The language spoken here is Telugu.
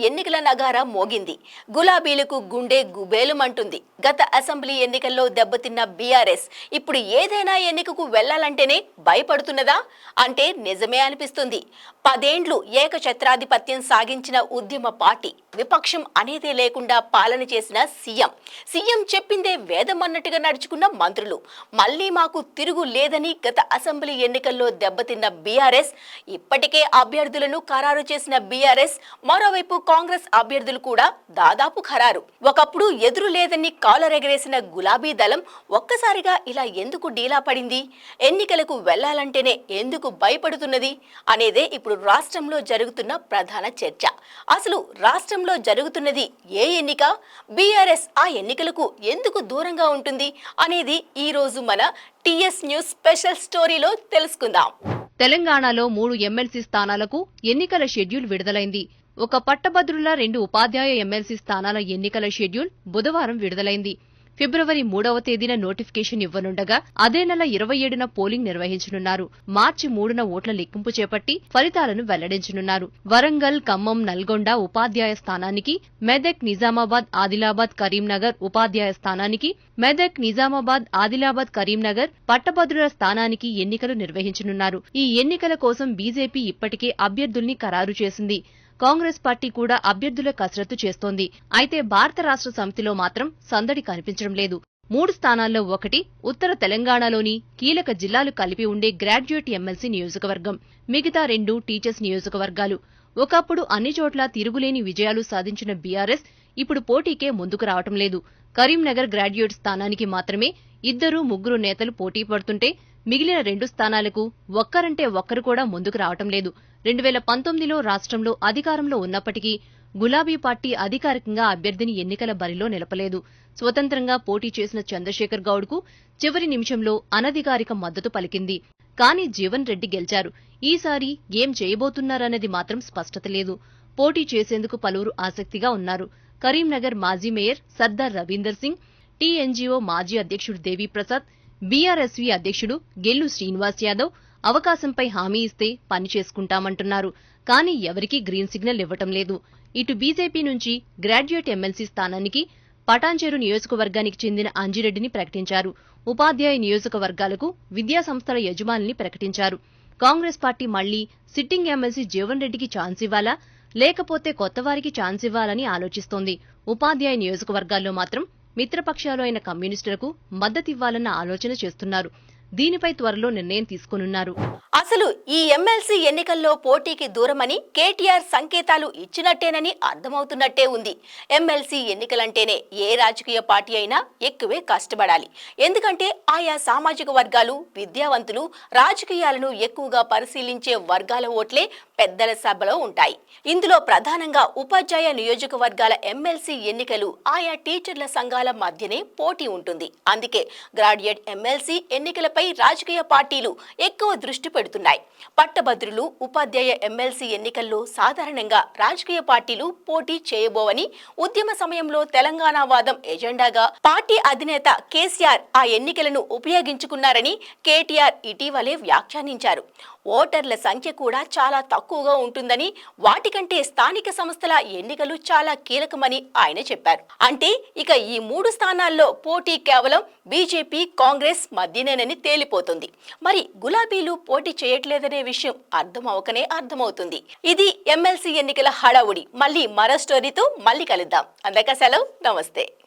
ఎన్నికల నగారా మోగింది. గులాబీలకు గుండె గుబేలుమంటుంది. గత అసెంబ్లీ ఎన్నికల్లో దెబ్బతిన్న బీఆర్ఎస్ ఇప్పుడు ఏదైనా ఎన్నికకు వెళ్లాలంటేనే భయపడుతున్నదా అంటే నిజమే అనిపిస్తుంది. 10 ఏండ్లు ఏకఛత్రాధిపత్యం సాగించిన ఉద్యమ పార్టీ, విపక్షం అనేదే లేకుండా పాలన చేసిన సీఎం చెప్పిందే వేదం అన్నట్టుగా నడుచుకున్న మంత్రులు, మళ్లీ మాకు తిరుగు లేదని గత అసెంబ్లీ ఎన్నికల్లో దెబ్బతిన్న బీఆర్ఎస్, ఇప్పటికే అభ్యర్థులను ఖరారు చేసిన బీఆర్ఎస్, మరోవైపు కాంగ్రెస్ అభ్యర్థులు కూడా దాదాపు ఖరారు. ఒకప్పుడు ఎదురు లేదని కాలరెగరేసిన గులాబీ దళం ఒక్కసారిగా ఇలా ఎందుకు డీలా పడింది? ఎన్నికలకు వెళ్లాలంటేనే ఎందుకు భయపడుతున్నది అనేదే ఇప్పుడు రాష్ట్రంలో జరుగుతున్న ప్రధాన చర్చ. అసలు రాష్ట్రంలో జరుగుతున్నది ఏ ఎన్నిక? బీఆర్ఎస్ ఆ ఎన్నికలకు ఎందుకు దూరంగా ఉంటుంది అనేది ఈ రోజు మన టీఎస్ న్యూస్ స్పెషల్ స్టోరీలో తెలుసుకుందాం. తెలంగాణలో 3 ఎమ్మెల్సీ స్థానాలకు ఎన్నికల షెడ్యూల్ విడుదలైంది. ఒక పట్టభద్రుల 2 ఉపాధ్యాయ ఎమ్మెల్సీ స్థానాల ఎన్నికల షెడ్యూల్ బుధవారం విడుదలైంది. ఫిబ్రవరి 3వ తేదీన నోటిఫికేషన్ ఇవ్వనుండగా అదే నెల 27న పోలింగ్ నిర్వహించనున్నారు. మార్చి 3న ఓట్ల లెక్కింపు చేపట్టి ఫలితాలను వెల్లడించనున్నారు. వరంగల్, ఖమ్మం, నల్గొండ ఉపాధ్యాయ స్థానానికి, మెదక్, నిజామాబాద్, ఆదిలాబాద్, కరీంనగర్ ఉపాధ్యాయ స్థానానికి, మెదక్, నిజామాబాద్, ఆదిలాబాద్, కరీంనగర్ పట్టభద్రుల స్థానానికి ఎన్నికలు నిర్వహించనున్నారు. ఈ ఎన్నికల కోసం బీజేపీ ఇప్పటికే అభ్యర్థుల్ని ఖరారు చేసింది. కాంగ్రెస్ పార్టీ కూడా అభ్యర్థుల కసరత్తు చేస్తోంది. అయితే భారత రాష్ట్ర సమితిలో మాత్రం సందడి కనిపించడం లేదు. 3 స్థానాల్లో ఒకటి ఉత్తర తెలంగాణలోని కీలక జిల్లాలు కలిపి ఉండే గ్రాడ్యుయేట్ ఎమ్మెల్సీ నియోజకవర్గం, మిగతా 2 టీచర్స్ నియోజకవర్గాలు. ఒకప్పుడు అన్ని చోట్ల తిరుగులేని విజయాలు సాధించిన బీఆర్ఎస్ ఇప్పుడు పోటీకే ముందుకు రావటం లేదు. కరీంనగర్ గ్రాడ్యుయేట్ స్థానానికి మాత్రమే 2-3 నేతలు పోటీ పడుతుంటే మిగిలిన 2 స్థానాలకు ఒక్కరంటే ఒక్కరు కూడా ముందుకు రావటం లేదు. 2019లో రాష్ట్రంలో అధికారంలో ఉన్నప్పటికీ గులాబీ పార్టీ అధికారికంగా అభ్యర్థిని ఎన్నికల బరిలో నిలపలేదు. స్వతంత్రంగా పోటీ చేసిన చంద్రశేఖర్ గౌడ్కు చివరి నిమిషంలో అనధికారిక మద్దతు పలికింది. కానీ జీవన్ రెడ్డి గెలిచారు. ఈసారి ఏం చేయబోతున్నారనేది మాత్రం స్పష్టత లేదు. పోటీ చేసేందుకు పలువురు ఆసక్తిగా ఉన్నారు. కరీంనగర్ మాజీ మేయర్ సర్దార్ రవీందర్ సింగ్, టీఎన్జీఓ మాజీ అధ్యక్షుడు దేవీప్రసాద్, బీఆర్ఎస్వీ అధ్యక్షుడు గెల్లు శ్రీనివాస్ యాదవ్ అవకాశంపై హామీ ఇస్తే పని చేసుకుంటామంటున్నారు. కానీ ఎవరికీ గ్రీన్ సిగ్నల్ ఇవ్వటం లేదు. ఇటు బీజేపీ నుంచి గ్రాడ్యుయేట్ ఎమ్మెల్సీ స్థానానికి పటాన్చెరు నియోజకవర్గానికి చెందిన అంజిరెడ్డిని ప్రకటించారు. ఉపాధ్యాయ నియోజకవర్గాలకు విద్యాసంస్థల యజమానిని ప్రకటించారు. కాంగ్రెస్ పార్టీ మళ్లీ సిట్టింగ్ ఎమ్మెల్సీ జీవన్ రెడ్డికి ఛాన్స్ ఇవ్వాలా, లేకపోతే కొత్తవారికి ఛాన్స్ ఇవ్వాలని ఆలోచిస్తోంది. ఉపాధ్యాయ నియోజకవర్గాల్లో మాత్రం మిత్రపక్షాలు అయిన కమ్యూనిస్టులకు మద్దతివ్వాలన్న ఆలోచన చేస్తున్నారు. దీనిపై త్వరలో నిర్ణయం తీసుకోనున్నారు. అసలు ఈ ఎమ్మెల్సీ ఎన్నికల్లో పోటీకి దూరమని కేటీఆర్ సంకేతాలు ఇచ్చినట్టేనని అర్థమవుతున్నట్టే ఉంది. ఎమ్మెల్సీ ఎన్నికలంటేనే ఏ రాజకీయ పార్టీ అయినా ఎక్కువే కష్టపడాలి. ఎందుకంటే ఆయా సామాజిక వర్గాలు, విద్యావంతులు, రాజకీయాలను ఎక్కువగా పరిశీలించే వర్గాల ఓట్లే పెద్దల సభలో ఉంటాయి. ఇందులో ప్రధానంగా ఉపాధ్యాయ నియోజకవర్గాల ఎమ్మెల్సీ ఎన్నికలు ఆయా టీచర్ల సంఘాల మధ్యనే పోటీ ఉంటుంది. అందుకే గ్రాడ్యుయేట్ ఎమ్మెల్సీ ఎన్నికలపై రాజకీయ పార్టీలు ఎక్కువ దృష్టి పెడుతున్నాయి. పట్టభద్రులు, ఉపాధ్యాయ ఎమ్మెల్సీ ఎన్నికల్లో సాధారణంగా రాజకీయ పార్టీలు పోటీ చేయబోవని ఉద్యమ సమయంలో తెలంగాణ వాదం ఎజెండాగా పార్టీ అధినేత కేసీఆర్ ఆ ఎన్నికలను ఉపయోగించుకున్నారని కేటీఆర్ ఇటీవలే వ్యాఖ్యానించారు. ఓటర్ల సంఖ్య కూడా చాలా తక్కువగా ఉంటుందని, వాటికంటే స్థానిక సంస్థల ఎన్నికలు చాలా కీలకమని ఆయన చెప్పారు. అంటే ఇక ఈ 3 స్థానాల్లో పోటీ కేవలం బీజేపీ, కాంగ్రెస్ మధ్యనేనని తేలిపోతుంది. మరి గులాబీలు పోటీ చేయట్లేదనే విషయం అర్థమవుతుంది. ఇది ఎమ్మెల్సీ ఎన్నికల హడావుడి. మళ్ళీ మరో స్టోరీతో మళ్ళీ కలుద్దాం. అందరికీ సెలవు, నమస్తే.